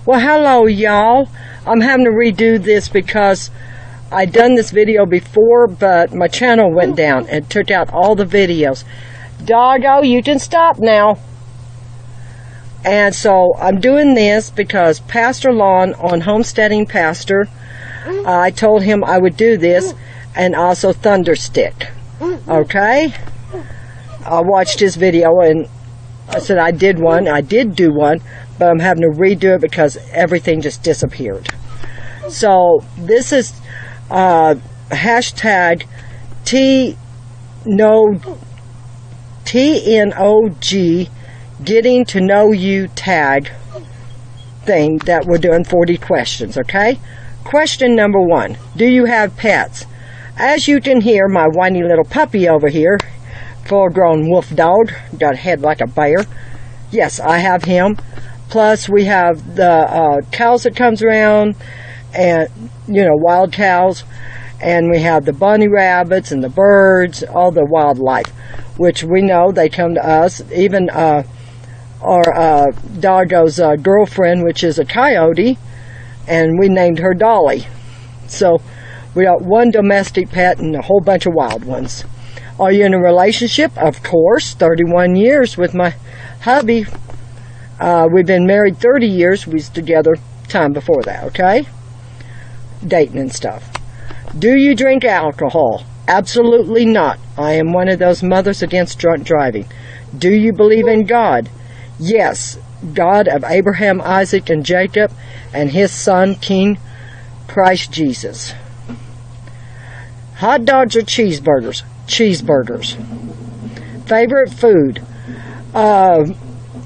Well, hello y'all. I'm having to redo this because I done this video before, but my channel went down and took out all the videos. Doggo, you can stop now. And so I'm doing this because Pastor Lon on Homesteading Pastor, I told him I would do this, and also Thunderstick. Okay? I watched his video and I said I did one. I did do one, but I'm having to redo it because everything just disappeared. So this is hashtag TNOG getting to know you tag thing that we're doing 40 questions, okay? Question number 1. Do you have pets? As you can hear, my whiny little puppy over here, full-grown wolf dog, got a head like a bear. Yes, I have him. Plus, we have the cows that comes around, and, you know, wild cows. And we have the bunny rabbits and the birds, all the wildlife, which we know they come to us. Even our doggo's girlfriend, which is a coyote, and we named her Dolly. So we got one domestic pet and a whole bunch of wild ones. Are you in a relationship? Of course, 31 years with my hubby. We've been married 30 years. We was together time before that, okay? Dating and stuff. Do you drink alcohol? Absolutely not. I am one of those mothers against drunk driving. Do you believe in God? Yes. God of Abraham, Isaac, and Jacob, and his son, King Christ Jesus. Hot dogs or cheeseburgers? Cheeseburgers. Favorite food?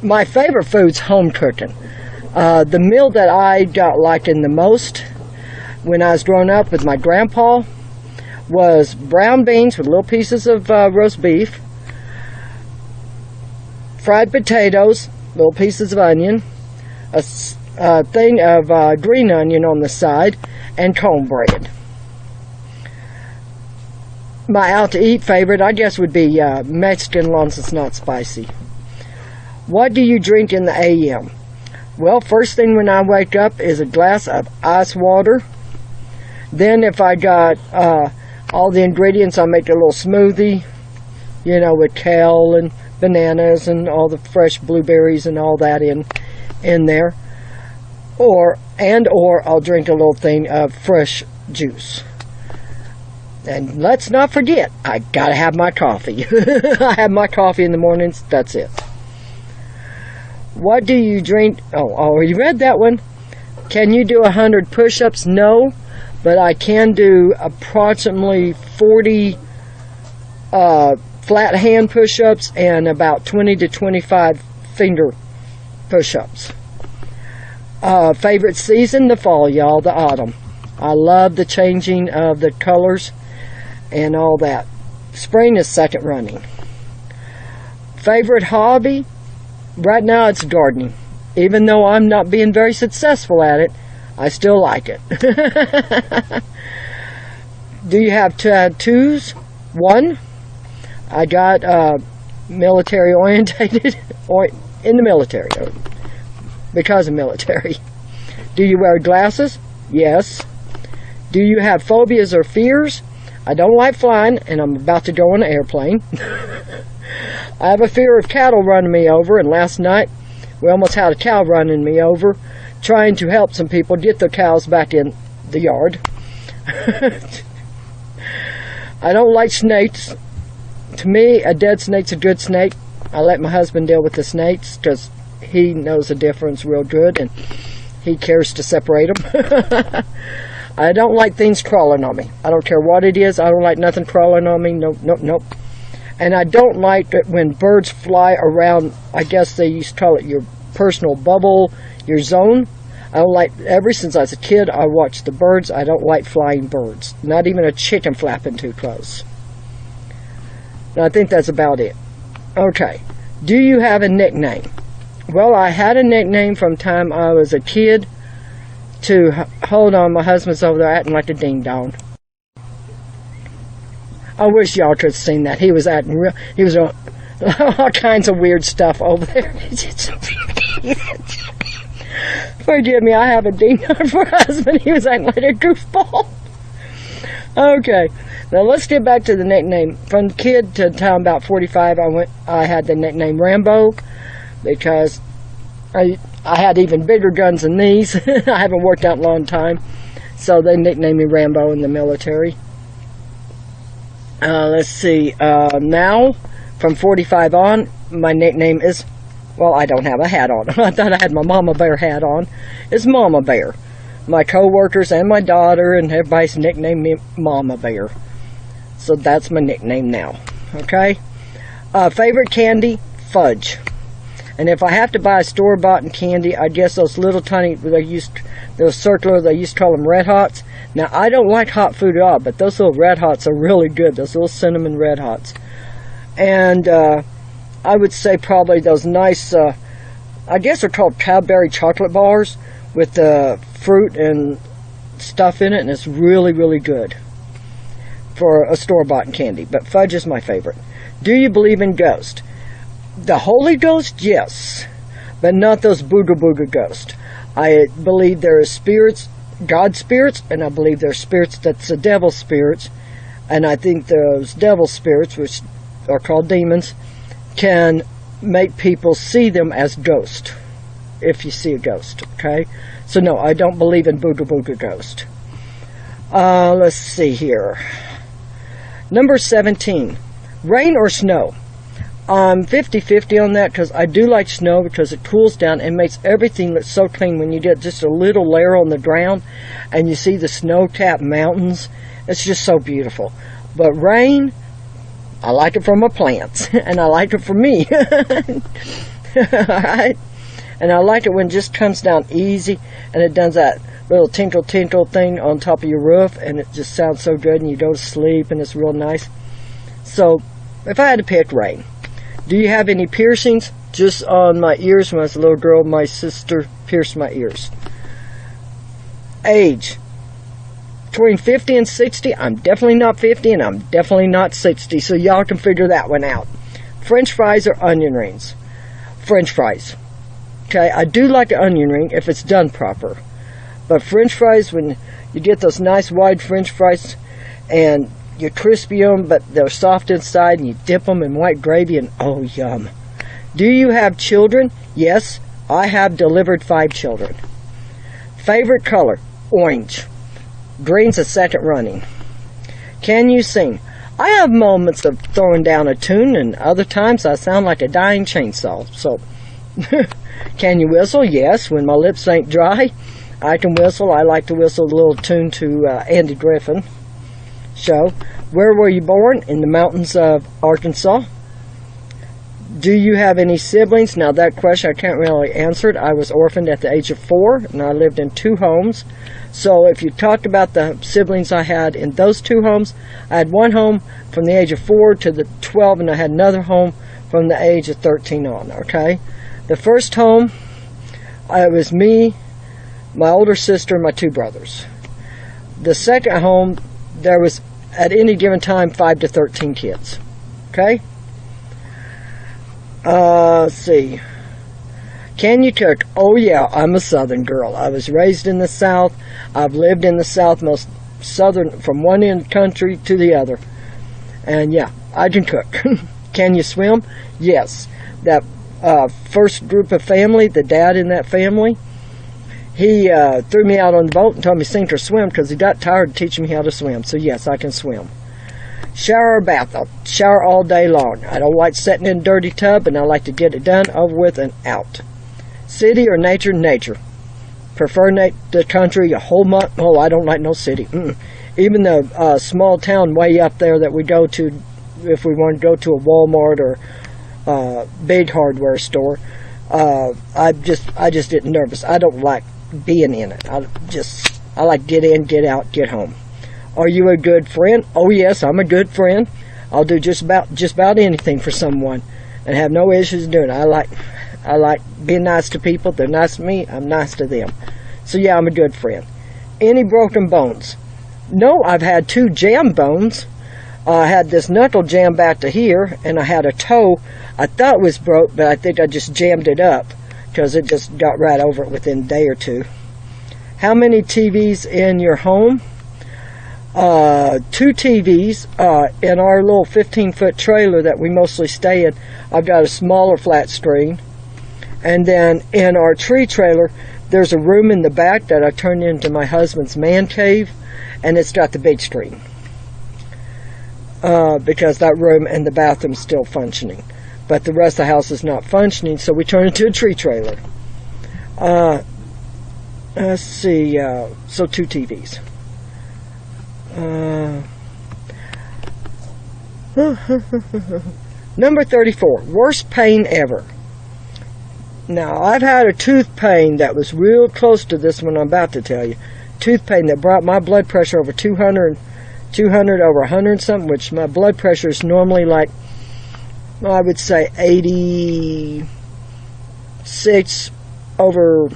My favorite food's home cooking. The meal that I got liking the most when I was growing up with my grandpa was brown beans with little pieces of roast beef, fried potatoes, little pieces of onion, a thing of green onion on the side, and cornbread. My out-to-eat favorite, I guess, would be Mexican, as long as it's not spicy. What do you drink in the AM? Well, first thing when I wake up is a glass of ice water. Then if I got all the ingredients, I'll make a little smoothie, you know, with kale and bananas and all the fresh blueberries and all that in there. Or I'll drink a little thing of fresh juice. And let's not forget, I gotta have my coffee. I have my coffee in the mornings, that's it. What do you drink? Oh, I already read that one. Can you do 100 push-ups? No, but I can do approximately 40 flat hand push-ups and about 20 to 25 finger push-ups. Favorite season? The fall, y'all, the autumn. I love the changing of the colors and all that. Spring is second running. Favorite hobby? Right now it's gardening. Even though I'm not being very successful at it, I still like it. Do you have tattoos? One. I got military orientated, or in the military, because of military. Do you wear glasses? Yes. Do you have phobias or fears? I don't like flying, and I'm about to go on an airplane. I have a fear of cattle running me over, and last night we almost had a cow running me over, trying to help some people get their cows back in the yard. I don't like snakes. To me, a dead snake's a good snake. I let my husband deal with the snakes because he knows the difference real good, and he cares to separate them. I don't like things crawling on me. I don't care what it is. I don't like nothing crawling on me. Nope, nope, nope. And I don't like it when birds fly around. I guess they used to call it your personal bubble, your zone. I don't like, ever since I was a kid, I watched the birds. I don't like flying birds. Not even a chicken flapping too close. And I think that's about it. Okay. Do you have a nickname? Well, I had a nickname from time I was a kid to, hold on, my husband's over there acting like a ding-dong. I wish y'all could have seen that. He was acting real, he was doing all kinds of weird stuff over there. Forgive me, I have a demon for a husband. He was acting like a goofball. Okay, now let's get back to the nickname. From the kid to the time about 45, I had the nickname Rambo because I had even bigger guns than these. I haven't worked out in a long time, so they nicknamed me Rambo in the military. Let's see. Now, from 45 on, my nickname is, well, I don't have a hat on. I thought I had my Mama Bear hat on. It's Mama Bear. My co-workers and my daughter and everybody's nicknamed me Mama Bear. So that's my nickname now. Okay? Favorite candy? Fudge. And if I have to buy a store-bought candy, I guess those little tiny, those circular, they used to call them Red Hots. Now, I don't like hot food at all, but those little Red Hots are really good. Those little cinnamon Red Hots. And I would say probably those nice, I guess they're called Cadbury chocolate bars with fruit and stuff in it, and it's really, really good for a store-bought candy. But fudge is my favorite. Do you believe in ghosts? The Holy Ghost, yes, but not those booga-booga ghosts. I believe there are spirits, God spirits, and I believe there are spirits that's the devil spirits, and I think those devil spirits, which are called demons, can make people see them as ghosts, if you see a ghost, okay? So no, I don't believe in booga-booga ghost. Let's see here. Number 17, rain or snow? I'm 50-50 on that because I do like snow because it cools down and makes everything look so clean when you get just a little layer on the ground and you see the snow-capped mountains. It's just so beautiful. But rain, I like it for my plants and I like it for me. Alright? And I like it when it just comes down easy and it does that little tinkle tinkle thing on top of your roof and it just sounds so good and you go to sleep and it's real nice. So, if I had to pick, rain. Do you have any piercings? Just on my ears. When I was a little girl, my sister pierced my ears. Age. Between 50 and 60. I'm definitely not 50 and I'm definitely not 60. So y'all can figure that one out. French fries or onion rings? French fries. Okay, I do like an onion ring if it's done proper. But French fries, when you get those nice wide French fries and you crispy them, but they're soft inside, and you dip them in white gravy, and oh, yum. Do you have children? Yes, I have delivered 5 children. Favorite color? Orange. Green's a second running. Can you sing? I have moments of throwing down a tune, and other times I sound like a dying chainsaw. So, can you whistle? Yes, when my lips ain't dry, I can whistle. I like to whistle a little tune to Andy Griffin show. Where were you born? In the mountains of Arkansas. Do you have any siblings? Now that question I can't really answer it. I was orphaned at the age of 4 and I lived in 2 homes. So if you talked about the siblings I had in those 2 homes, I had one home from the age of 4 to the 12 and I had another home from the age of 13 on, okay? The first home, it was me, my older sister, and my 2 brothers. The second home, there was at any given time 5 to 13 kids. Okay? Let's see. Can you cook? Oh yeah, I'm a southern girl. I was raised in the South. I've lived in the South, most southern, from one end of the country to the other. And yeah, I can cook. Can you swim? Yes. That first group of family, the dad in that family, he threw me out on the boat and told me sink or swim because he got tired of teaching me how to swim. So yes, I can swim. Shower or bath? I'll shower all day long. I don't like sitting in a dirty tub, and I like to get it done, over with, and out. City or nature? Nature. Prefer the country a whole month? Oh, I don't like no city. Even the small town way up there that we go to, if we want to go to a Walmart or big hardware store, I just get nervous. I don't like being in it. I like get in, get out, get home. Are you a good friend? Oh yes, I'm a good friend. I'll do just about anything for someone and have no issues doing it. I like being nice to people. They're nice to me, I'm nice to them. So yeah, I'm a good friend. Any broken bones? No, I've had 2 jam bones. I had this knuckle jammed back to here, and I had a toe I thought was broke, but I think I just jammed it up because it just got right over it within a day or two. How many TVs in your home? 2 TVs. In our little 15-foot trailer that we mostly stay in, I've got a smaller flat screen. And then in our tree trailer, there's a room in the back that I turned into my husband's man cave, and it's got the big screen. Because that room and the bathroom's still functioning. But the rest of the house is not functioning, so we turned it into a tree trailer. Let's see, so 2 TVs. Number 34, worst pain ever. Now, I've had a tooth pain that was real close to this one I'm about to tell you. Tooth pain that brought my blood pressure over 200 over 100 something, which my blood pressure is normally like, I would say 86 over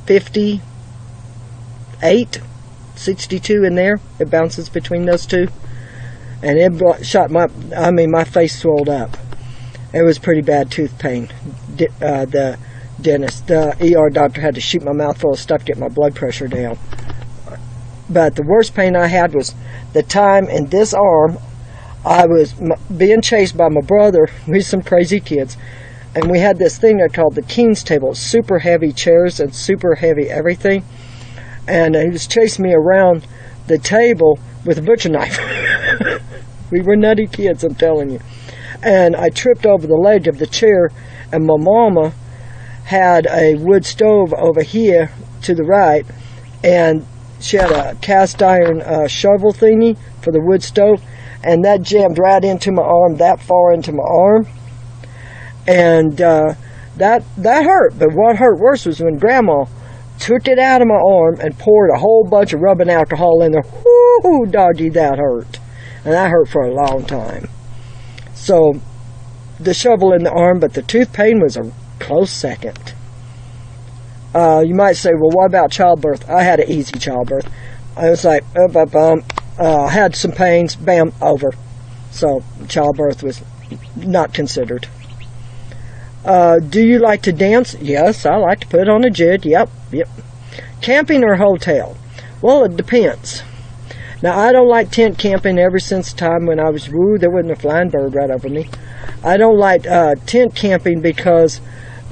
58, 62 in there. It bounces between those two. And it shot my face swelled up. It was pretty bad tooth pain. The dentist, the ER doctor had to shoot my mouth full of stuff to get my blood pressure down. But the worst pain I had was the time in this arm. I was being chased by my brother. We some crazy kids. And we had this thing I called the King's table. Super heavy chairs and super heavy everything. And he was chasing me around the table with a butcher knife. We were nutty kids, I'm telling you. And I tripped over the ledge of the chair, and my mama had a wood stove over here to the right, and she had a cast iron shovel thingy for the wood stove, and that jammed right into my arm, that far into my arm. And that hurt, but what hurt worse was when Grandma took it out of my arm and poured a whole bunch of rubbing alcohol in there. Whoo, doggy, that hurt. And that hurt for a long time. So, the shovel in the arm, but the tooth pain was a close second. You might say, well, what about childbirth? I had an easy childbirth. I was like, had some pains, bam, over. So, childbirth was not considered. Do you like to dance? Yes, I like to put on a jig. Yep. Camping or hotel? Well, it depends. Now, I don't like tent camping ever since the time when I was, there wasn't a flying bird right over me. I don't like tent camping because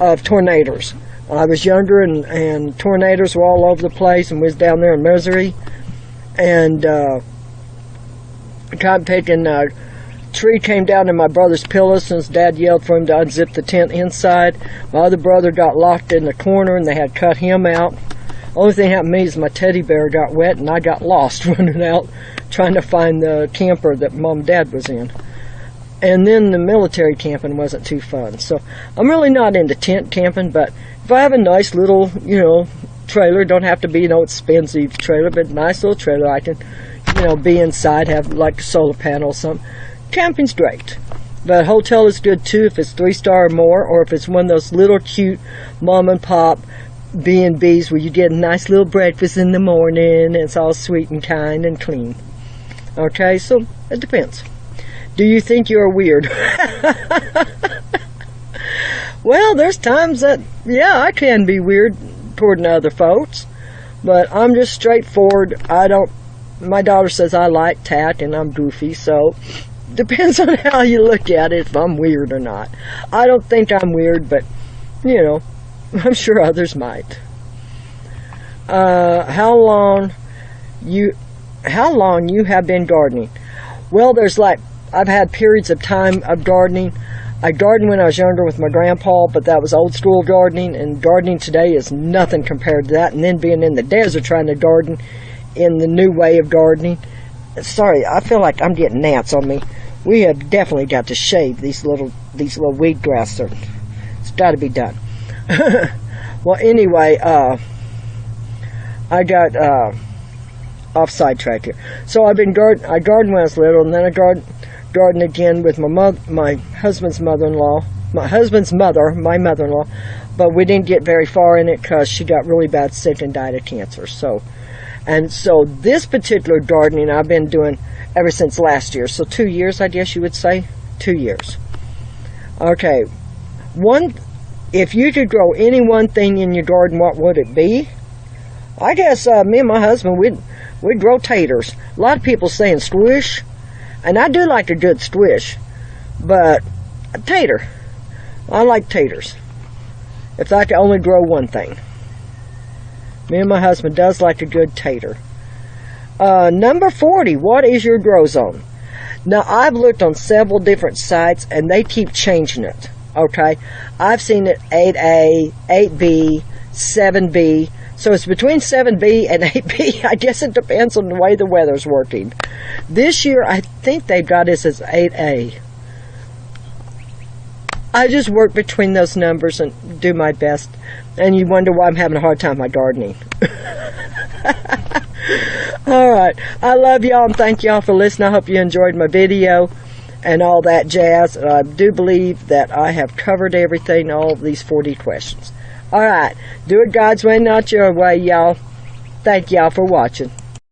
of tornadoes. I was younger and tornadoes were all over the place, and we was down there in Missouri. And cotton picking tree came down in my brother's pillows, and his dad yelled for him to unzip the tent inside. My other brother got locked in the corner, and they had cut him out. Only thing happened to me is my teddy bear got wet, and I got lost running out trying to find the camper that Mom and Dad was in. And then the military camping wasn't too fun. So I'm really not into tent camping, but if I have a nice little, trailer, don't have to be, expensive trailer, but nice little trailer, I can, be inside, have like a solar panel or something. Camping's great. But hotel is good too if it's 3-star or more, or if it's one of those little cute mom and pop B&Bs where you get a nice little breakfast in the morning and it's all sweet and kind and clean. Okay, so it depends. Do you think you're weird? Well, there's times that, I can be weird toward other folks, but I'm just straightforward. My daughter says I like tact and I'm goofy, so depends on how you look at it if I'm weird or not. I don't think I'm weird, but, I'm sure others might. How long you have been gardening? Well, I've had periods of time of gardening. I gardened when I was younger with my grandpa, but that was old school gardening, and gardening today is nothing compared to that. And then being in the desert trying to garden in the new way of gardening. Sorry, I feel like I'm getting gnats on me. We have definitely got to shave these little weed grass. It's got to be done. Well, anyway, I got off sidetrack here. So I gardened when I was little, and then I gardened again with my husband's mother-in-law, my mother-in-law, but we didn't get very far in it because she got really bad sick and died of cancer. So this particular gardening I've been doing ever since last year. So 2 years, I guess you would say. 2 years. Okay. if you could grow any one thing in your garden, what would it be? I guess me and my husband, we'd grow taters. A lot of people saying squish, and I do like a good squish, but a tater. I like taters. If I could only grow one thing. Me and my husband does like a good tater. Number 40, what is your grow zone? Now, I've looked on several different sites, and they keep changing it, okay? I've seen it 8A, 8B, 7B, so it's between 7B and 8B. I guess it depends on the way the weather's working. This year, I think they've got us as 8A. I just work between those numbers and do my best, and you wonder why I'm having a hard time with my gardening. All right. I love y'all and thank y'all for listening. I hope you enjoyed my video and all that jazz. I do believe that I have covered everything, all of these 40 questions. All right. Do it God's way, not your way, y'all. Thank y'all for watching.